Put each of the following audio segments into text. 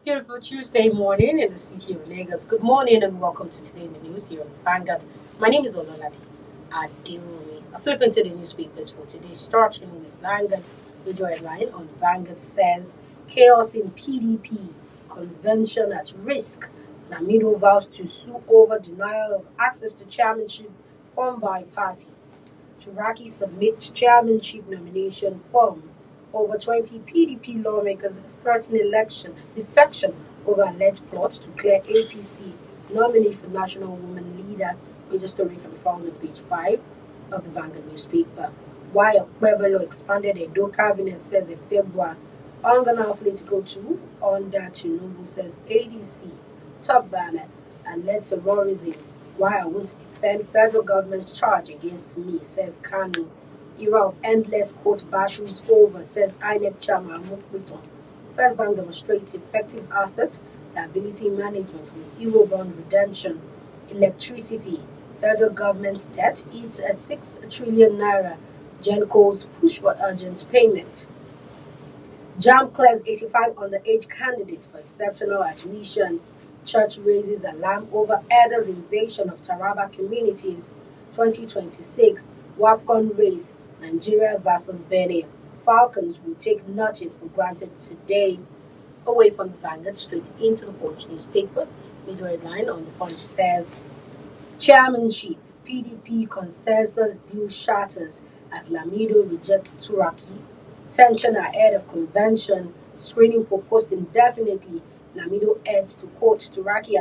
Beautiful Tuesday morning in the city of Lagos. Good morning and welcome to Today in the News here on Vanguard. My name is Ololade Adeomi. I flip into the newspapers for today, starting with Vanguard. Major headline on Vanguard says chaos in PDP, convention at risk. Lamido vows to sue over denial of access to chairmanship formed by party. Turaki submits chairmanship nomination form. Over 20 PDP lawmakers threaten election defection over alleged plot to clear APC nominee for National Women Leader. Major story can be found on page 5 of the Vanguard newspaper. While Kwebelo expanded Edo cabinet, says a February. Ghana political tool under Tinubu, says ADC. Top banner and led terrorism. Why I want to defend federal government's charge against me, says Kanu. Era of endless court battles over, says INEC chairman Mukbuton. First Bank demonstrates effective asset liability management with Eurobond redemption. Electricity. Federal government's debt eats a 6 trillion naira. Genco's push for urgent payment. JAMB clears 85 underage candidates for exceptional admission. Church raises alarm over elders' invasion of Taraba communities. 2026 WAFCON race Nigeria versus Benin. Falcons will take nothing for granted today. Away from the Vanguard, straight into the Punch newspaper. Major headline on the Punch says Chairmanship PDP consensus deal shatters as Lamido rejects Turaki. Tension ahead of convention. Screening proposed indefinitely. Lamido adds to quote Turaki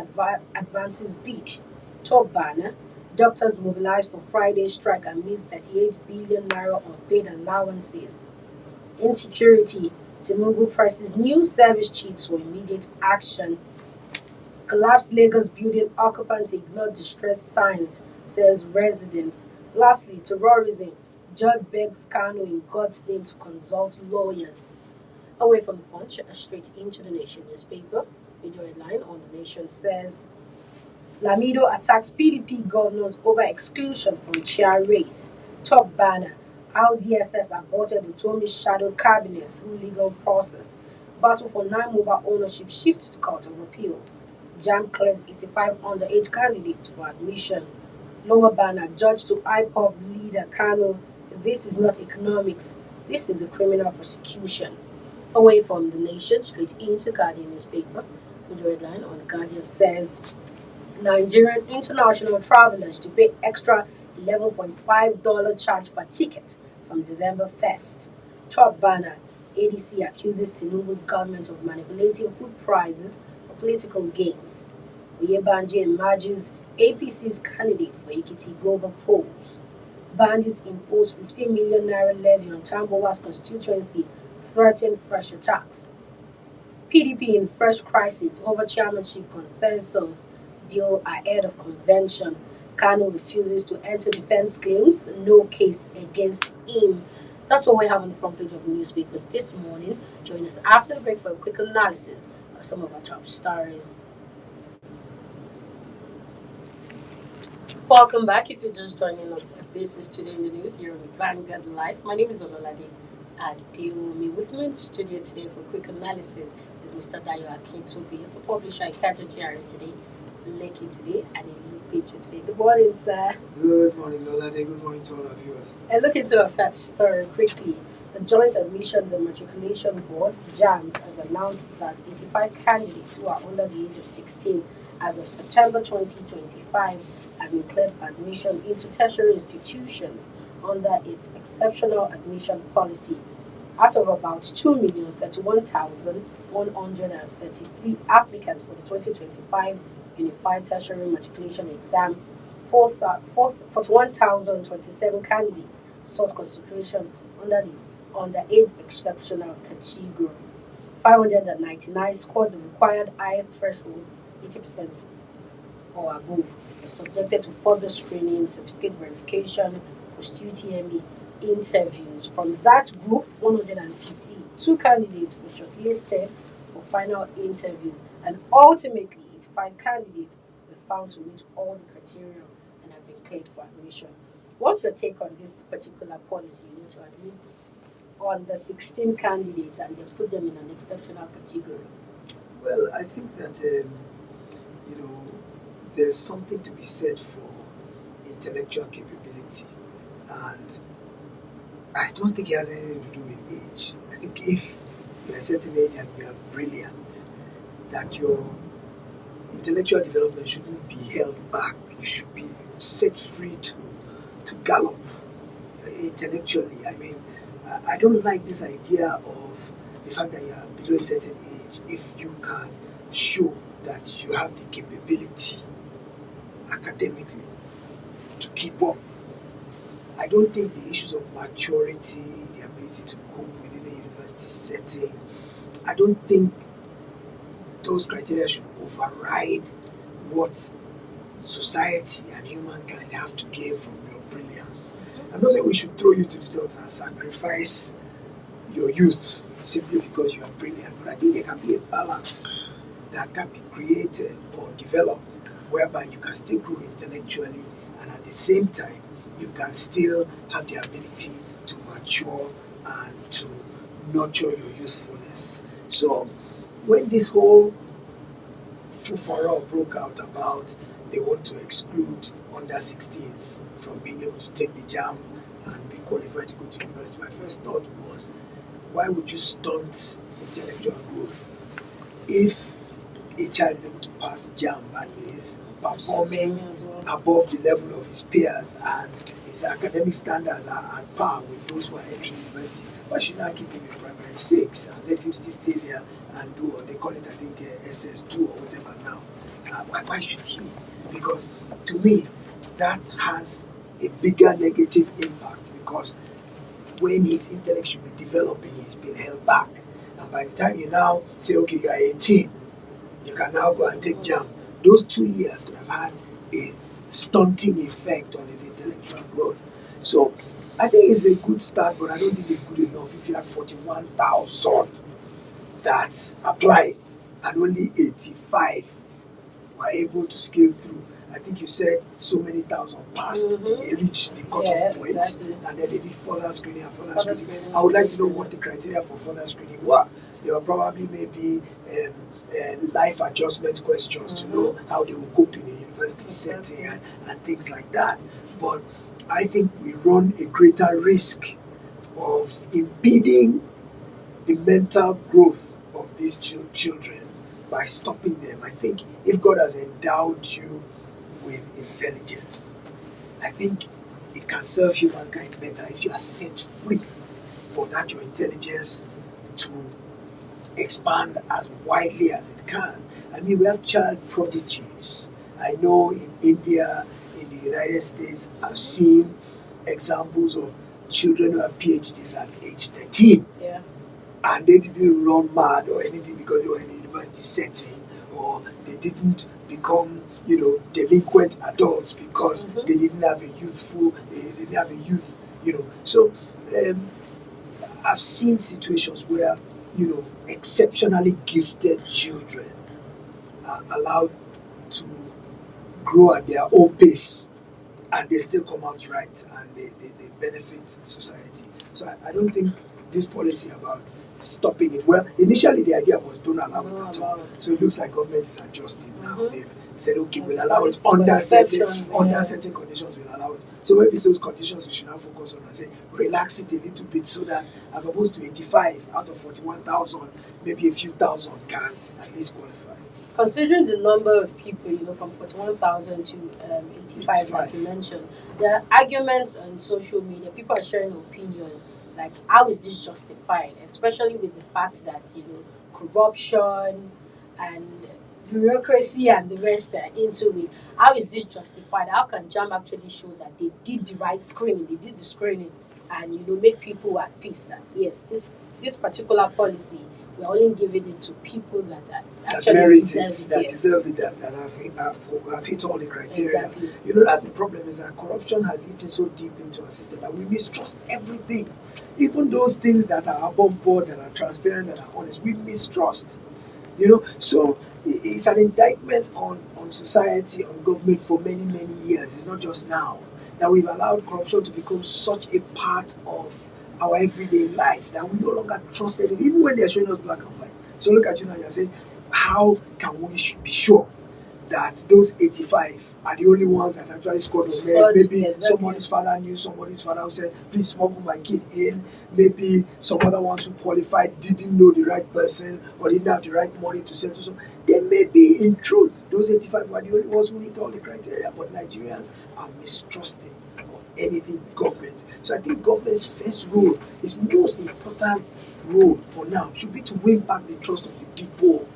advances bid. Top banner. Doctors mobilize for Friday strike amid 38 billion naira unpaid allowances. Insecurity. Tinubu presses new service chiefs for immediate action. Collapsed Lagos building occupants ignore distress signs, says residents. Lastly, terrorism. Judge begs Kano in God's name to consult lawyers. Away from the punch, straight into the Nation newspaper. Major headline on the Nation says Lamido attacks PDP governors over exclusion from chair race. Top banner. How DSS aborted Utomi's shadow cabinet through legal process. Battle for 9 mobile ownership shifts to Court of Appeal. JAMB clears 85 underage candidates for admission. Lower banner. Judge to IPOB leader Kano. This is not economics. This is a criminal prosecution. Away from the Nation, straight into Guardian newspaper. Major headline on the Guardian says Nigerian international travelers to pay extra $11.5 charge per ticket from December 1st. Top banner. ADC accuses Tinubu's government of manipulating food prices for political gains. Oyebanji emerges APC's candidate for Ekiti Global polls. Bandits impose 15 million naira levy on Tambowa's constituency, threaten fresh attacks. PDP in fresh crisis over chairmanship consensus deal ahead of convention. Kanu refuses to enter defense claims, no case against him. That's what we have on the front page of the newspapers this morning. Join us after the break for a quick analysis of some of our top stories. Welcome back. If you're just joining us, this is Today in the News here on Vanguard Live. My name is Ololade Adeomi. With me in the studio today for a quick analysis is Mr. Dayo Akintobi. He's the publisher at Kajo GRA today, Lekki today, and a new page today. Good morning, sir. Good morning, Lolade. Good morning to all our viewers. And look into a fact story quickly. The Joint Admissions and Matriculation Board, JAMB, has announced that 85 candidates who are under the age of 16 as of September 2025 have been cleared for admission into tertiary institutions under its exceptional admission policy. Out of about 2,031,133 applicants for the 2025 Unified Tertiary Matriculation Exam, 41,027 candidates sought consideration under the underage exceptional category. 599 scored the required high threshold, 80% or above, were subjected to further screening, certificate verification, post-UTME interviews. From that group, 182 candidates were shortlisted for final interviews, and ultimately, 85 candidates were found to meet all the criteria and have been cleared for admission. What's your take on this particular policy? You need to admit on the 16 candidates and then put them in an exceptional category. Well, I think that you know there's something to be said for intellectual capability, and I don't think it has anything to do with age. I think if you're a certain age and you are brilliant, that your intellectual development shouldn't be held back. You should be set free to gallop intellectually. I mean, I don't like this idea of the fact that you are below a certain age. If you can show that you have the capability academically to keep up, I don't think the issues of maturity, the ability to cope within a university setting, I don't think those criteria should override what society and humankind have to gain from your brilliance. I'm not saying we should throw you to the dogs and sacrifice your youth simply because you are brilliant, but I think there can be a balance that can be created or developed whereby you can still grow intellectually and at the same time you can still have the ability to mature and to nurture your usefulness. So when this whole furor broke out about they want to exclude under 16s from being able to take the JAMB and be qualified to go to university, my first thought was, why would you stunt intellectual growth if a child is able to pass JAMB and is performing above the level of his peers and his academic standards are at par with those who are entering university? Why should I keep him in primary 6 and let him still stay there and do what they call it, I think, SS2 or whatever now? Why should he? Because to me, that has a bigger negative impact because when his intellect should be developing, he's been held back. And by the time you now say, okay, you are 18, you can now go and take JAMB, those 2 years could have had a stunting effect on his intellectual growth. So I think it's a good start, but I don't think it's good enough if you have 41,000 that applied and only 85 were able to scale through. I think you said so many thousand passed, they reached the cutoff point, exactly. And then they did further screening and further screening. I would like to know what the criteria for further screening were. There were probably maybe life adjustment questions to know how they will cope in a university setting and things like that. But I think we run a greater risk of impeding the mental growth of these children by stopping them. I think if God has endowed you with intelligence, I think it can serve humankind better if you are set free for that your intelligence to expand as widely as it can. I mean, we have child prodigies. I know in India, in the United States, I've seen examples of children who have PhDs at age 13. Yeah. And they didn't run mad or anything because they were in a university setting, or they didn't become, delinquent adults because they didn't have a youth, So I've seen situations where, exceptionally gifted children are allowed to grow at their own pace and they still come out right and they benefit society. So I don't think this policy about stopping it, well, initially the idea was don't allow it at all. So it looks like government is adjusting now. They've said, okay, we'll allow it under certain conditions, we'll allow it. So maybe those conditions we should now focus on and say, relax it a little bit so that as opposed to 85 out of 41,000, maybe a few thousand can at least qualify. Considering the number of people, from 41,000 to 85, like you mentioned, there are arguments on social media. People are sharing opinion, like how is this justified, especially with the fact that corruption and bureaucracy and the rest are into it. How is this justified? How can JAMB actually show that they did the right screening, they did the screening, and make people at peace that yes, this particular policy, we're only giving it to people that actually deserve it, that have hit all the criteria. Exactly. That's the problem, is that corruption has eaten so deep into our system that we mistrust everything. Even those things that are above board, that are transparent, that are honest, we mistrust. So it's an indictment on society, on government for many, many years. It's not just now that we've allowed corruption to become such a part of our everyday life that we no longer trust it, even when they're showing us black and white. So look at you now, you're saying, how can we be sure that those 85 are the only ones that actually scored on merit? Maybe somebody's father knew, somebody's father who said, please smuggle my kid in. Maybe some other ones who qualified didn't know the right person or didn't have the right money to settle. So they may be, in truth, those 85 were the only ones who hit all the criteria, but Nigerians are mistrusting of anything government. So I think government's first role, its most important role for now, should be to win back the trust of the people,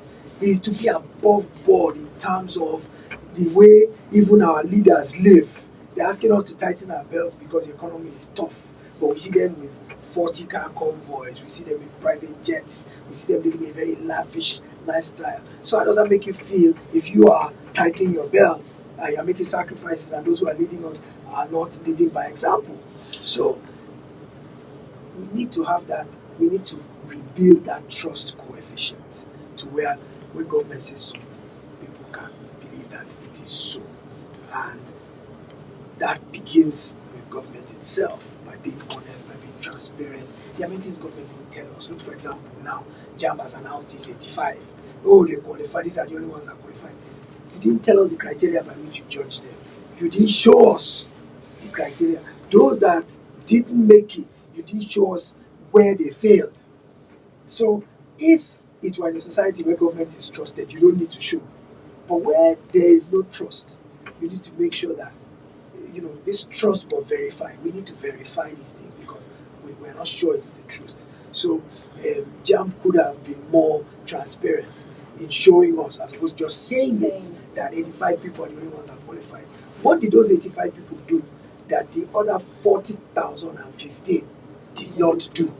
is to be above board in terms of the way even our leaders live. They're asking us to tighten our belts because the economy is tough. But we see them with 40-car convoys, we see them with private jets, we see them living a very lavish lifestyle. So how does that make you feel if you are tightening your belt and you're making sacrifices and those who are leading us are not leading by example? So we need to have that, we need to rebuild that trust coefficient to where when government says so, people can believe that it is so. And that begins with government itself, by being honest, by being transparent. There are many things government don't tell us. Look, for example, now, JAMB has announced this 85. Oh, they qualify. These are the only ones that qualify. You didn't tell us the criteria by which you judge them. You didn't show us the criteria. Those that didn't make it, you didn't show us where they failed. So if it were in a society where government is trusted, you don't need to show. But where there is no trust, you need to make sure that this trust was verified. We need to verify these things because we're not sure it's the truth. So JAMB could have been more transparent in showing us, as opposed to just saying it, that 85 people are the only ones that qualified. What did those 85 people do that the other 40,015 did not do?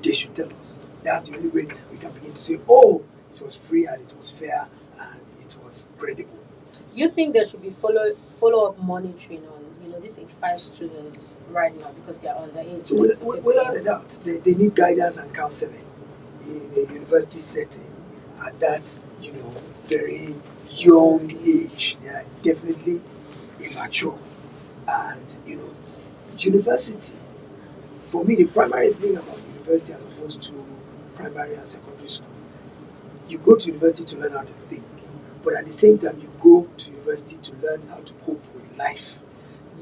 They should tell us. That's the only way we can begin to say, oh, it was free and it was fair and it was credible. You think there should be follow-up monitoring on these 85 students right now because they are underage? So without a doubt, they need guidance and counseling in a university setting at that very young age. They are definitely immature, and university. For me, the primary thing about university as opposed to primary and secondary school, you go to university to learn how to think, but at the same time, you go to university to learn how to cope with life.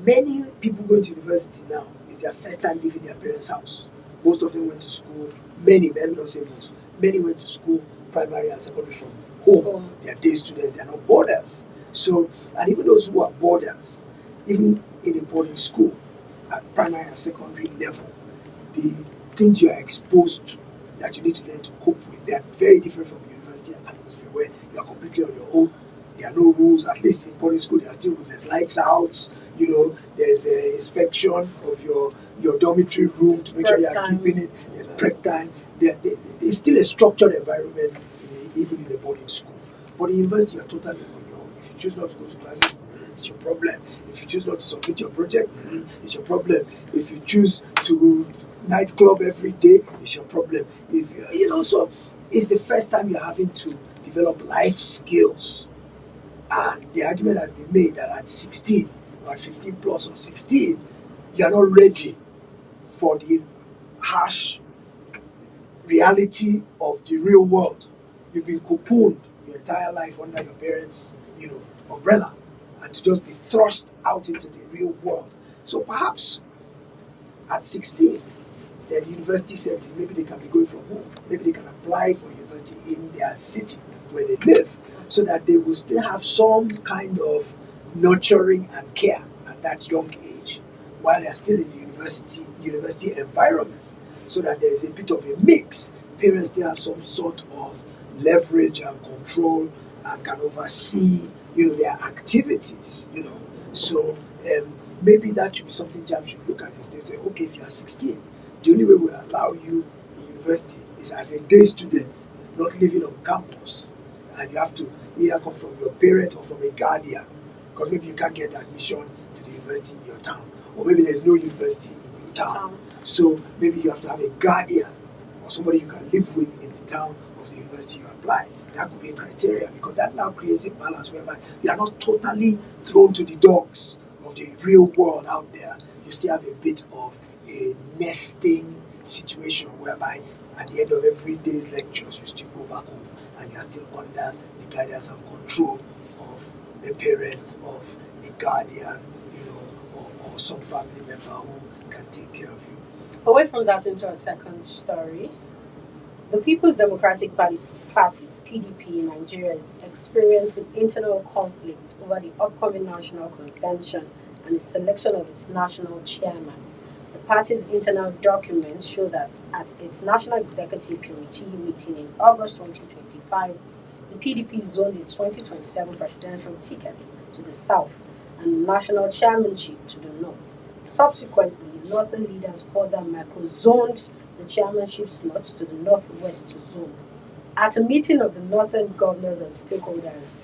Many people going to university now is their first time leaving their parents' house. Most of them went to school, many don't say most, many went to school, primary and secondary from home. They are day students, they are not boarders. So, and even those who are boarders, even in a boarding school, at primary and secondary level, the things you are exposed to that you need to learn to cope with, they are very different from university atmosphere where you are completely on your own. There are no rules. At least in boarding school, there are still rules. There's lights out. There's an inspection of your dormitory room to make sure you are keeping it. There's prep time. It's still a structured environment, even in a boarding school. But in university, you're totally on your own. If you choose not to go to classes, it's your problem. If you choose not to submit your project, it's your problem. If you choose to nightclub every day, it's your problem. If so it's the first time you're having to develop life skills. And the argument has been made that at 16, or at 15 plus, or 16, you are not ready for the harsh reality of the real world. You've been cocooned your entire life under your parents' umbrella, and to just be thrust out into the real world. So perhaps at 16, then the university setting, maybe they can be going from home. Maybe they can apply for university in their city where they live, so that they will still have some kind of nurturing and care at that young age while they're still in the university environment, so that there is a bit of a mix. Parents still have some sort of leverage and control and can oversee their activities. So maybe that should be something JAMB should look at instead. Say, okay, if you are 16, the only way we will allow you in university is as a day student, not living on campus. And you have to either come from your parent or from a guardian, because maybe you can't get admission to the university in your town, or maybe there's no university in your town. So maybe you have to have a guardian or somebody you can live with in the town of the university you apply. That could be a criteria, because that now creates a balance whereby you are not totally thrown to the dogs of the real world out there. You still have a bit of a nesting situation whereby at the end of every day's lectures, you still go go back home and you are still under the guidance and control of a parent, of a guardian, or some family member who can take care of you. Away from that into a second story, the People's Democratic Party (PDP) in Nigeria is experiencing internal conflict over the upcoming national convention and the selection of its national chairman. The party's internal documents show that at its National Executive Committee meeting in August 2025, the PDP zoned its 2027 presidential ticket to the south and national chairmanship to the north. Subsequently, northern leaders further micro-zoned the chairmanship slots to the northwest zone. At a meeting of the northern governors and stakeholders,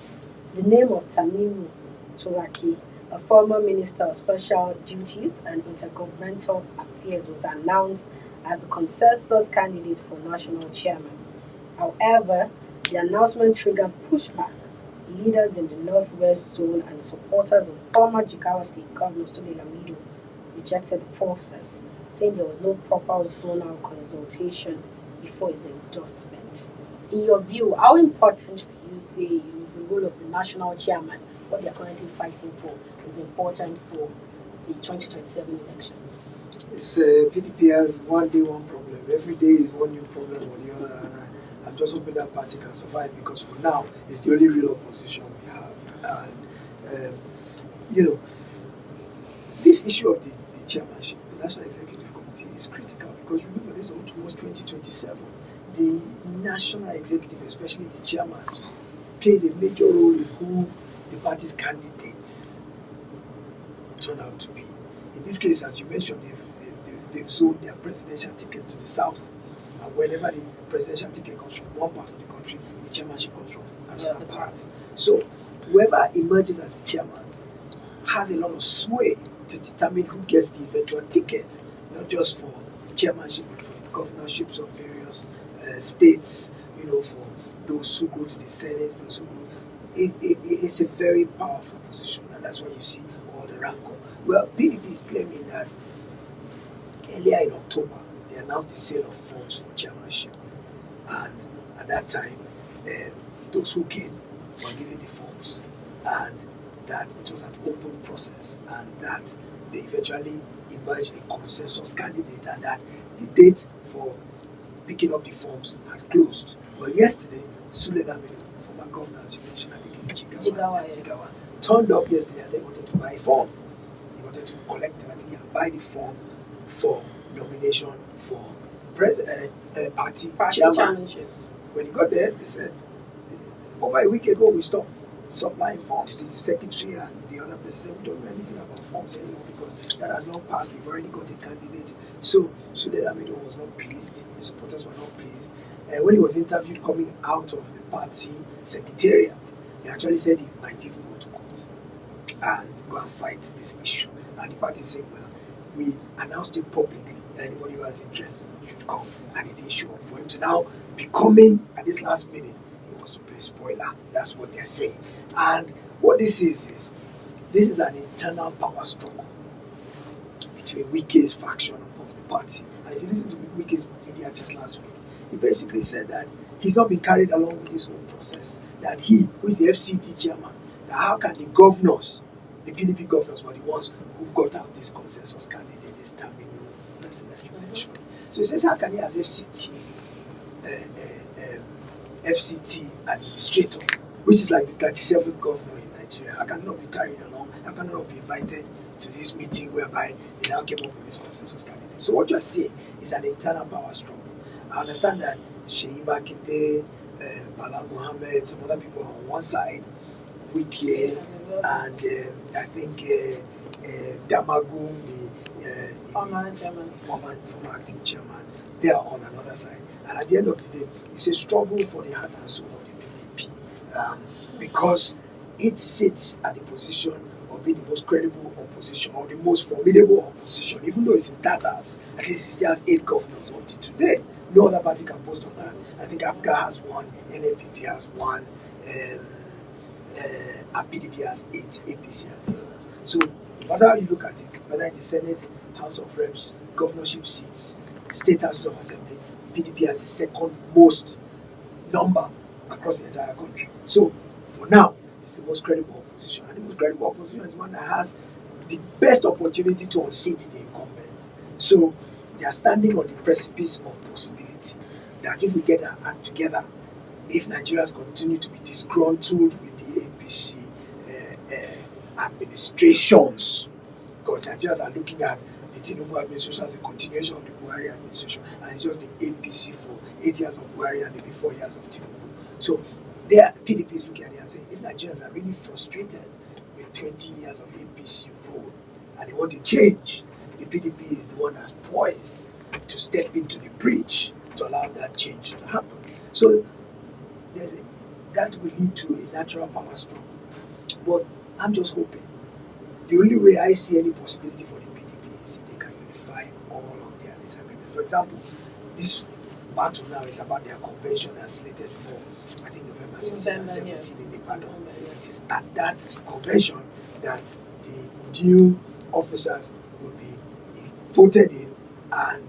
the name of Tanimu Turaki, a former minister of special duties and intergovernmental affairs, was announced as the consensus candidate for national chairman. However, the announcement triggered pushback. Leaders in the northwest zone and supporters of former Jigawa State Governor Sule Lamido rejected the process, saying there was no proper zonal consultation before his endorsement. In your view, how important would you say the role of the national chairman, what they are currently fighting for, is important for the 2027 election? It's PDP has one day one problem. Every day is one new problem or the other, and I'm just hoping that party can survive, because for now it's the only real opposition we have. And this issue of the chairmanship, the National Executive Committee, is critical, because remember, this is towards 2027. The National Executive, especially the chairman, plays a major role in who the party's candidates turn out to be. In this case, as you mentioned, they've sold their presidential ticket to the south, and whenever the presidential ticket comes from one part of the country, the chairmanship comes from another part. So whoever emerges as the chairman has a lot of sway to determine who gets the eventual ticket, not just for chairmanship, but for the governorships of various states, for those who go to the Senate, those who go. It's a very powerful position, and that's why you see all the rancor. Well, PDP is claiming that earlier in October, they announced the sale of forms for chairmanship, and at that time, those who came were given the forms, and that it was an open process, and that they eventually emerged a consensus candidate, and that the date for picking up the forms had closed. But yesterday, Sule Lamido, former governor, as you mentioned, I think it's Jigawa, turned up yesterday and said he wanted to buy a form. He wanted to collect, I think, buy the form for nomination for party chairmanship. When he got there, they said, over a week ago, we stopped supplying forms. The secretary and the other person said, we don't know anything about forms anymore, because that has not passed. We've already got a candidate. So Sule Lamido was not pleased. The supporters were not pleased. When he was interviewed coming out of the party secretariat, he actually said he might even go to court and go and fight this issue. And the party said, well, we announced it publicly. Anybody who has interest should come. And he didn't show up. For him to now be coming at this last minute, he wants to play spoiler. That's what they're saying. And what this is this is an internal power struggle between Wike's faction of the party. And if you listen to Wike's media chat last week, he basically said that he's not been carried along with this whole process. That he, who is the FCT chairman, that how can the governors, the PDP governors, were the ones who got out this consensus candidate, this Tamimu person that you mentioned. So he says, how can he, as FCT administrator, which is like the 37th governor in Nigeria, how can he not be carried along? How can he not be invited to this meeting whereby they now came up with this consensus candidate? So what you're seeing is an internal power struggle. I understand that Sheyi Makinde, Bala Mohammed, some other people are on one side, Wike, and I think Damagum, the former acting chairman, they are on another side. And at the end of the day, it's a struggle for the heart and soul of the PDP, because it sits at the position of being the most credible opposition or the most formidable opposition, even though it's in tatters. At least it still has 8 governors up to today. No other party can boast on that. I think APGA has 1, NAPP has 1, PDP has 8, APC has the others. So no matter how you look at it, whether in the Senate, House of Reps, governorship seats, state houses of assembly, PDP has the second most number across the entire country. So for now, it's the most credible opposition. And the most credible opposition is one that has the best opportunity to unseat the incumbent. So they are standing on the precipice of possibility that if we get our act together, if Nigerians continue to be disgruntled with the APC administrations, because Nigerians are looking at the Tinubu administration as a continuation of the Buhari administration, and it's just been APC for 8 years of Buhari and maybe 4 years of Tinubu. So there, PDP is looking at it and saying, if Nigerians are really frustrated with 20 years of APC rule and they want to change, the PDP is the one that's poised to step into the breach to allow that change to happen. So that will lead to a natural power struggle. But I'm just hoping. The only way I see any possibility for the PDP is they can unify all of their disagreements. For example, this battle now is about their convention that's slated for, I think, November 16 and 17 yes. in Ibadan. Yes. It is at that convention that the new officers will be voted in and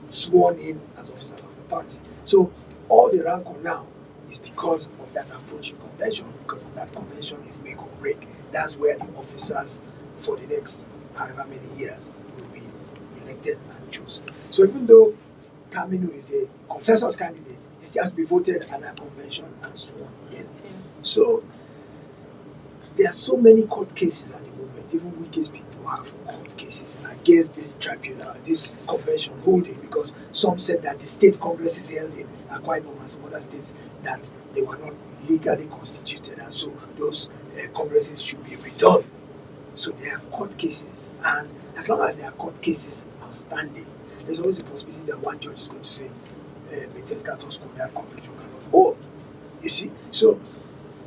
sworn in as officers of the party. So all the rancor now is because of that approaching convention, because that convention is make or break. That's where the officers for the next however many years will be elected and chosen. So even though Lamido is a consensus candidate, he still has to be voted at that convention and sworn in. So there are so many court cases at the moment. Even weakest people have court cases against this tribunal, this convention holding, because some said that the state congresses held in Akwa Ibom and some other states that they were not legally constituted, and so those congresses should be redone. So there are court cases, and as long as there are court cases outstanding, there's always a possibility that one judge is going to say, maintain status quo, that convention cannot hold. You see? So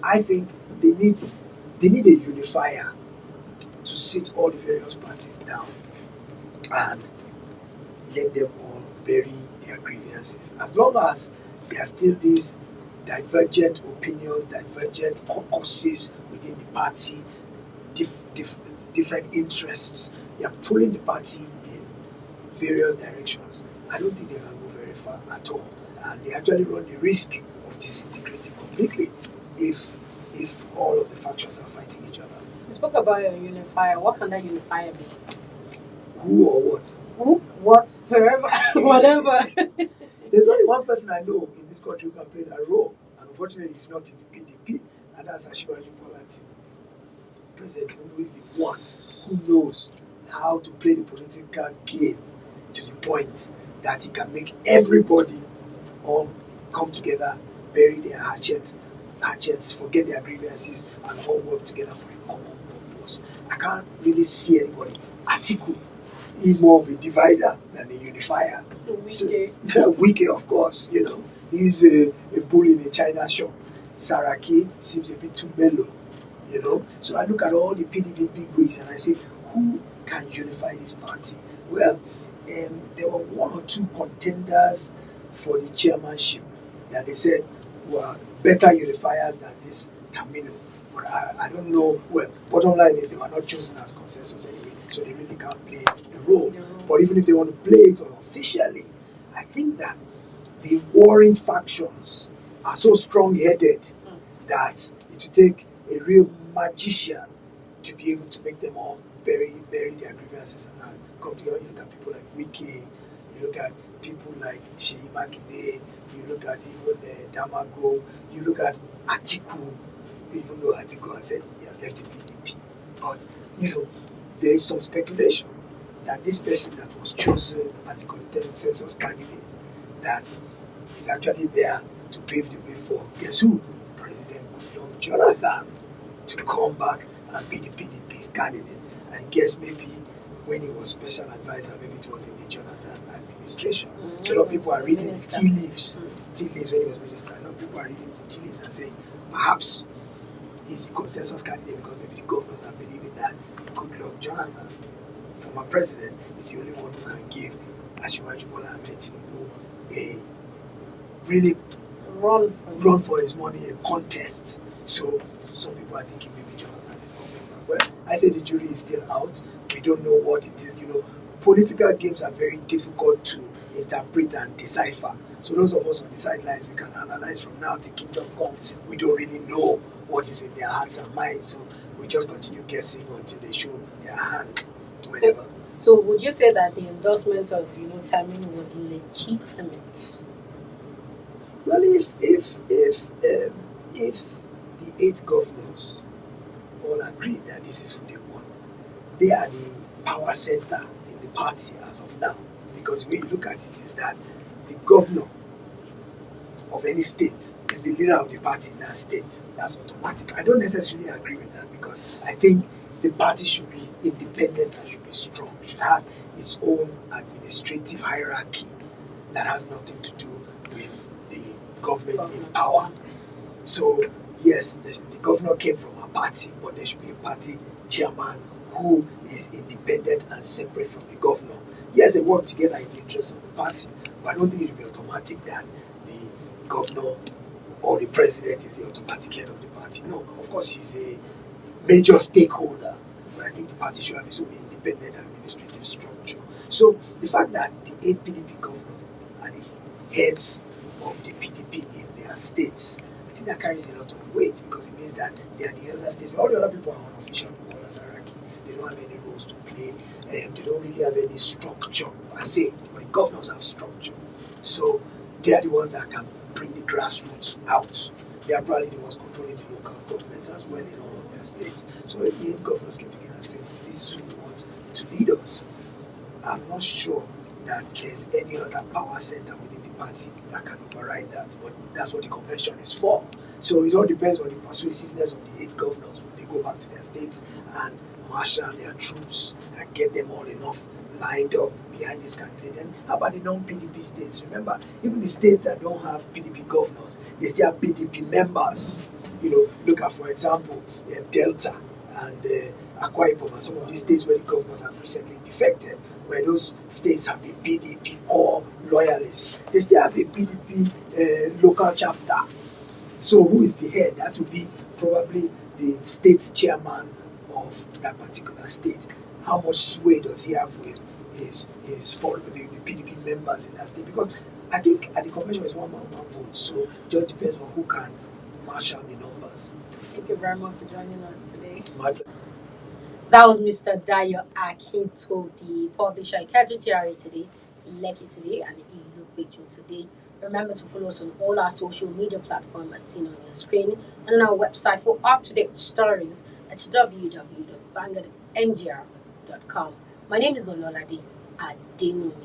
I think they need a unifier to sit all the various parties down and let them all bury their grievances. As long as there are still these divergent opinions, divergent caucuses within the party, different interests, they are pulling the party in various directions. I don't think they can go very far at all. And they actually run the risk of disintegrating completely if all of the factions are fighting each other. You spoke about a unifier. What can that unifier be? Who or what? Who, what, wherever, whatever. There's only one person I know in this country who can play that role, and unfortunately he's not in the PDP, and that's Ashwaji Bola. President Lamido is the one who knows how to play the political game to the point that he can make everybody all come together, bury their hatchets, forget their grievances, and all work together for a common purpose. I can't really see anybody. Atiku is more of a divider than a unifier. Wike, of course, he's a bull in a China shop. Turaki seems a bit too mellow, So I look at all the PDP bigwigs and I say, who can unify this party? Well, there were one or two contenders for the chairmanship that they said were better unifiers than this Lamido. But I don't know. Well, bottom line is they were not chosen as consensus anyway, so they really can't play the role. But even if they want to play it unofficially, I think that the warring factions are so strong-headed that it will take a real magician to be able to make them all bury their grievances and come together. You look at people like Wiki, you look at people like Sheyi Makinde, you look at even Damago, you look at Atiku, even though Atiku has said he has left the PDP. But, there is some speculation that this person that was chosen as a consensus candidate, that is actually there to pave the way for, guess who? President Goodluck Jonathan to come back and be the PDP's candidate. And guess maybe when he was special advisor, maybe it was in the Jonathan administration. So a lot of people are reading the tea leaves when he was minister. A lot of people are reading the tea leaves and saying, perhaps he's the consensus candidate because maybe the governors are believing that Goodluck Jonathan, former president, is the only one who can give Ashwaji Bola Ahmed Tinubu a really run for his money, a contest. So some people are thinking maybe Jonathan is coming back. Well, I say the jury is still out. We don't know what it is. political games are very difficult to interpret and decipher. So those of us on the sidelines, we can analyze from now till kingdom come. We don't really know what is in their hearts and minds. So we just continue guessing until they show their hand, whenever. So would you say that the endorsement of timing was legitimate? Well, if the 8 governors all agree that this is who they want, they are the power center in the party as of now. Because when you look at it, is that the governor of any state is the leader of the party in that state. That's automatic. I don't necessarily agree with that because I think the party should be independent and should be strong. It should have its own administrative hierarchy that has nothing to do with the government in power. So yes, the governor came from a party, but there should be a party chairman who is independent and separate from the governor. Yes, they work together in the interest of the party, but I don't think it should be automatic that the governor or the president is the automatic head of the party. No, of course he's a major stakeholder, but I think the party should have its own independent administrative structure. So the fact that the 8 PDP governors are the heads of the PDP in their states, I think that carries a lot of weight because it means that they are the elder states. All the other people are unofficial people as hierarchy. They don't have any roles to play. They don't really have any structure per se, but the governors have structure. So they are the ones that can bring the grassroots out. They are probably the ones controlling the local governments as well in all of their states. So if the 8 governors came together and said, this is who we want to lead us, I'm not sure that there's any other power center within the party that can override that. But that's what the convention is for. So it all depends on the persuasiveness of the 8 governors when they go back to their states and marshal their troops and get them all enough lined up behind this candidate. And how about the non-PDP states? Remember, even the states that don't have PDP governors, they still have PDP members. Look at, for example, Delta and Akwa Ibom and some of these states where the governors have recently defected, where those states have been PDP core loyalists. They still have a PDP local chapter. So who is the head? That would be probably the state chairman of that particular state. How much sway does he have with his the PDP members in that state? Because I think at the convention it's one man, one vote. So it just depends on who can marshal the numbers. Thank you very much for joining us today. My That was Mr. Dayo Akintobi, publisher Ikeja GRA today, Lekki today, and Ilupeju today. Remember to follow us on all our social media platforms as seen on your screen and on our website for up-to-date stories at www.vanguardmgr.com. My name is Ololade Adewumi.